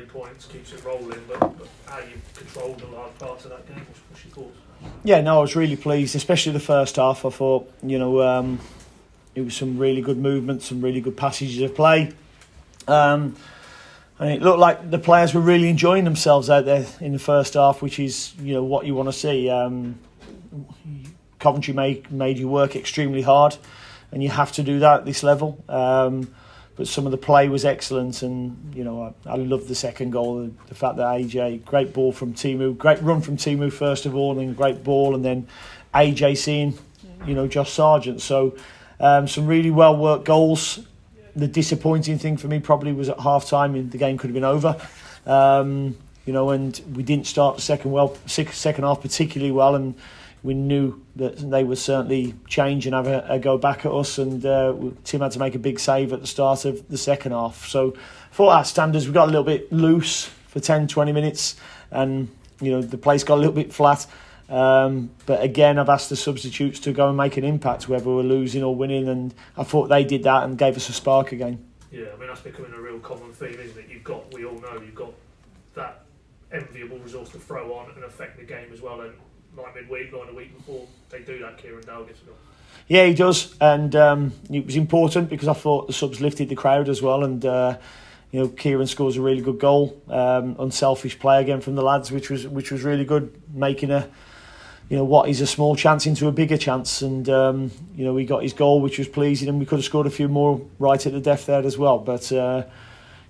3 points, keeps it rolling, but how you controlled a large part of that game, what's your thoughts? Yeah, no, I was really pleased, especially the first half. I thought, it was some really good movement, some really good passages of play. And it looked like the players were really enjoying themselves out there in the first half, which is, what you want to see. Coventry made you work extremely hard, and you have to do that at this level. But some of the play was excellent, and I loved the second goal. The fact that AJ, great ball from Timu, great run from Timu first of all, and then great ball, and then AJ seeing, Josh Sargent. So some really well worked goals. The disappointing thing for me probably was at half time, and the game could have been over. And we didn't start the second half particularly well, and we knew that they would certainly change and have a go back at us, and Tim had to make a big save at the start of the second half. So for our standards, we got a little bit loose for 10-20 minutes, and the place got a little bit flat. But again, I've asked the substitutes to go and make an impact, whether we're losing or winning, and I thought they did that and gave us a spark again. Yeah, I mean, that's becoming a real common theme, isn't it? We all know you've got that enviable resource to throw on and affect the game as well, and like midweek, like a week before, they do that. Kieran Dale gets it up. Yeah, he does, and it was important because I thought the subs lifted the crowd as well, and Kieran scores a really good goal, unselfish play again from the lads, which was really good, making what is a small chance into a bigger chance, and he got his goal, which was pleasing, and we could have scored a few more right at the death there as well. But as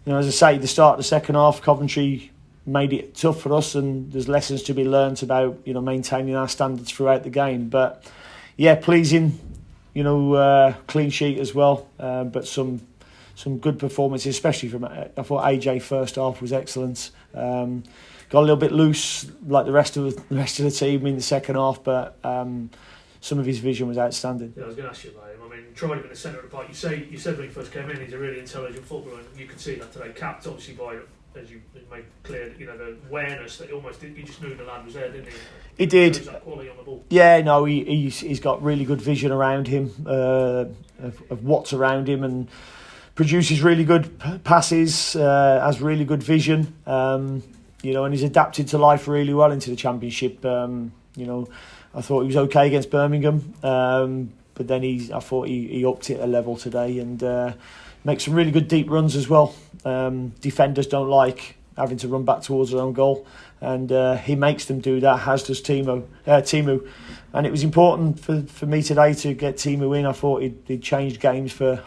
I say, the start of the second half, Coventry made it tough for us, and there's lessons to be learnt about maintaining our standards throughout the game. But yeah, pleasing, clean sheet as well, but some good performances, especially from, I thought AJ first half was excellent. Got a little bit loose like the rest of the team in the second half, but some of his vision was outstanding. Yeah, I was going to ask you about him. I mean, tried him in the centre of the park. You said when he first came in, he's a really intelligent footballer, and you could see that today. Capped obviously by, as you made clear, the awareness that you just knew the lad was there, didn't he? He did. That quality on the ball. Yeah, no, he's got really good vision around him, of what's around him, and produces really good passes, has really good vision, and he's adapted to life really well into the Championship. I thought he was okay against Birmingham, but then I thought he upped it a level today, and makes some really good deep runs as well. Defenders don't like having to run back towards their own goal, and he makes them do that, as does Timu. And it was important for me today to get Timu in. I thought he'd changed games for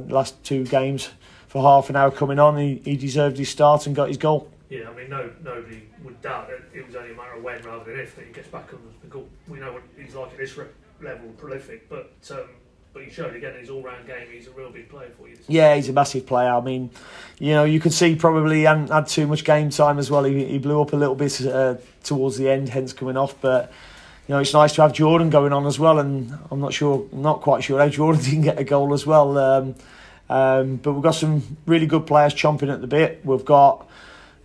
last 2 games for half an hour coming on. He deserved his start and got his goal. Yeah, I mean, nobody would doubt that it was only a matter of when rather than if that he gets back on the goal. We know what he's like at this level, prolific, but he showed again in his all-round game he's a real big player for you. Yeah, he's a massive player. I mean, you could see probably he hadn't had too much game time as well. He blew up a little bit towards the end, hence coming off. But it's nice to have Jordan going on as well, and I'm not quite sure how Jordan didn't get a goal as well. But we've got some really good players chomping at the bit. We've got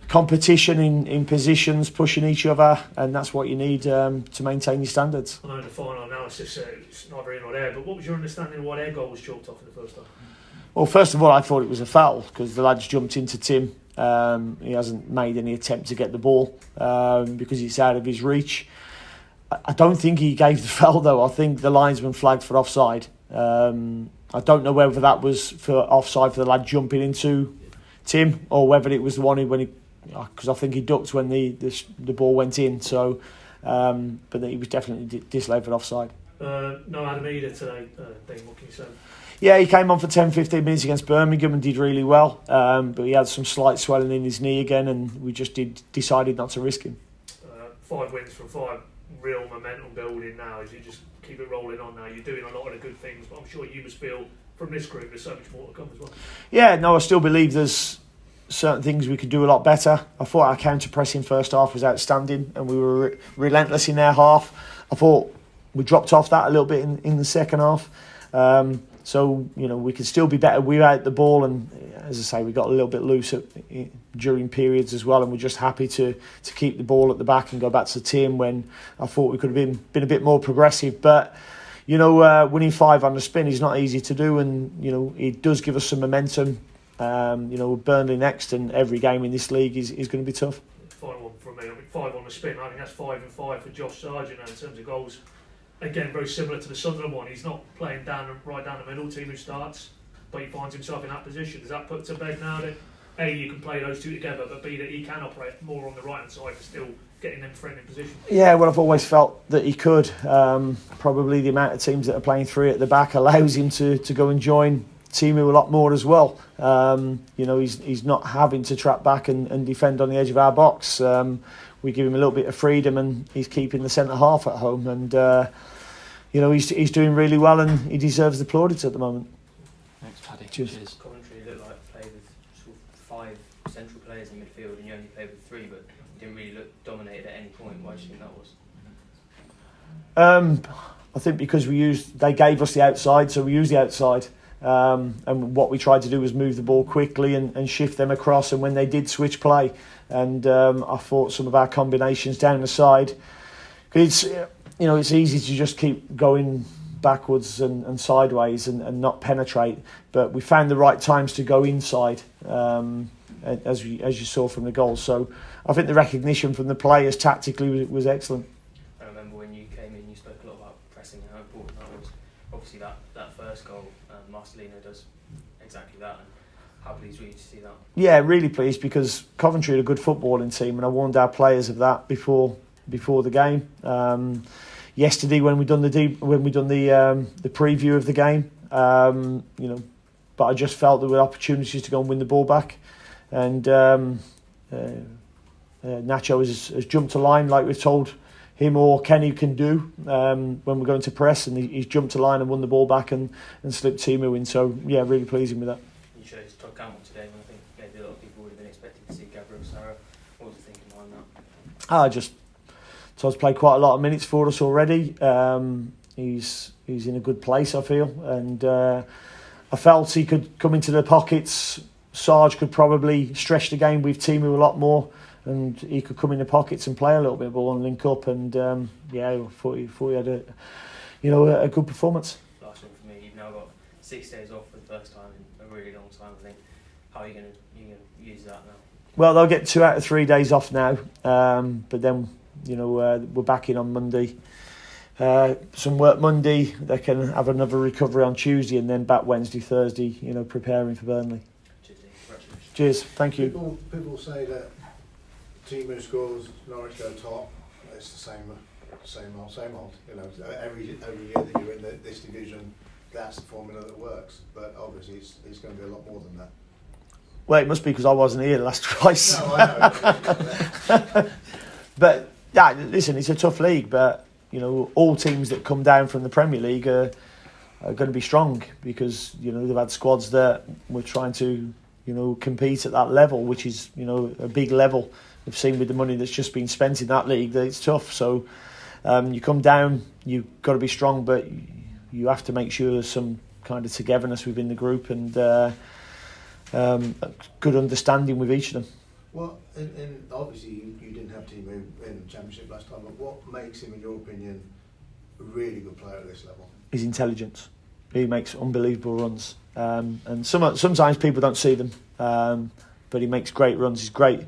competition in positions, pushing each other, and that's what you need to maintain your standards. I know the final analysis, it's neither in nor there, but what was your understanding of what their goal was chalked off in the first half? Well, first of all, I thought it was a foul because the lads jumped into Tim. He hasn't made any attempt to get the ball because it's out of his reach. I don't think he gave the foul though. I think the linesman flagged for offside. I don't know whether that was for offside for the lad jumping into Tim, or whether it was the one because I think he ducked when the ball went in. So, but he was definitely disallowed for offside. No Adam either today, Dean, what can you say? Yeah, he came on for 10-15 minutes against Birmingham and did really well, but he had some slight swelling in his knee again, and we just decided not to risk him. 5 wins from 5, real momentum building now. As you just keep it rolling on now, you're doing a lot of the good things, but I'm sure you must feel from this group there's so much more to come as well. Yeah, no, I still believe there's certain things we could do a lot better. I thought our counter-pressing first half was outstanding, and we were relentless in their half. I thought we dropped off that a little bit in the second half. So, we could still be better. We were out the ball, and as I say, we got a little bit loose during periods as well, and we're just happy to keep the ball at the back and go back to the team when I thought we could have been a bit more progressive. But, winning 5 on the spin is not easy to do, and, it does give us some momentum With Burnley next, and every game in this league is going to be tough. Final one from me. 5 on the spin. I think that's 5 and 5 for Josh Sargent in terms of goals. Again, very similar to the Sunderland one. He's not playing right down the middle, team who starts, but he finds himself in that position. Does that put to bed now that A, you can play those two together, but B, that he can operate more on the right hand side and still getting them friendly position? Yeah, well, I've always felt that he could. Probably the amount of teams that are playing 3 at the back allows him to go and join Timu a lot more as well. He's not having to trap back and defend on the edge of our box. We give him a little bit of freedom, and he's keeping the centre half at home. And he's doing really well, and he deserves the plaudits at the moment. Thanks, Paddy. Cheers. Coventry looked like play with sort of 5 central players in midfield, and you only played with 3, but you didn't really look dominated at any point. Why do you think that was? I think because they gave us the outside, so we used the outside. And what we tried to do was move the ball quickly and shift them across. And when they did switch play, and I thought some of our combinations down the side, it's easy to just keep going backwards and sideways and not penetrate. But we found the right times to go inside, as you saw from the goal. So I think the recognition from the players tactically was excellent. I remember when you came in, you spoke a lot about pressing and how important that was. Obviously, that first goal, Marcelino does exactly that. And how pleased were you to see that? Yeah, really pleased, because Coventry are a good footballing team, and I warned our players of that before the game. Yesterday, when we done the preview of the game, but I just felt there were opportunities to go and win the ball back, and Nacho has jumped a line like we've told him or Kenny can do when we're going to press, and he's jumped a line and won the ball back and slipped Timu in. So yeah, really pleasing with that. You chose Todd Campbell today, and I think maybe a lot of people would have been expecting to see Gabriel Sara. What was the thinking behind that? Todd's played quite a lot of minutes for us already. He's in a good place, I feel, and I felt he could come into the pockets. Sarge could probably stretch the game with Timu a lot more, and he could come in the pockets and play a little bit of ball and link up. And I thought he had a good performance. Last one for me. You've now got 6 days off for the first time in a really long time, I think. How are you going to use that now? Well, they'll get 2 out of 3 days off now, but then we're back in on Monday. Some work Monday. They can have another recovery on Tuesday, and then back Wednesday, Thursday. Preparing for Burnley. Cheers. Thank you. People say that Timu scores, Norwich go top. It's the same old. Every year that you're in this division, that's the formula that works. But obviously, it's going to be a lot more than that. Well, it must be because I wasn't here last twice. No, I know. But yeah, listen, it's a tough league. But all teams that come down from the Premier League are going to be strong, because they've had squads that were trying to compete at that level, which is a big level. We've seen with the money that's just been spent in that league that it's tough. So you come down, you've got to be strong, but you have to make sure there's some kind of togetherness within the group and good understanding with each of them. Well, and obviously you didn't have Timu in the Championship last time, but what makes him, in your opinion, a really good player at this level? His intelligence. He makes unbelievable runs, and sometimes people don't see them, but he makes great runs. He's great.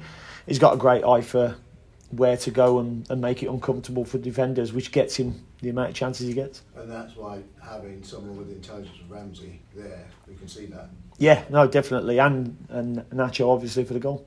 He's got a great eye for where to go and make it uncomfortable for defenders, which gets him the amount of chances he gets. And that's why having someone with the intelligence of Ramsey there, we can see that. Yeah, no, definitely, and Nacho obviously for the goal.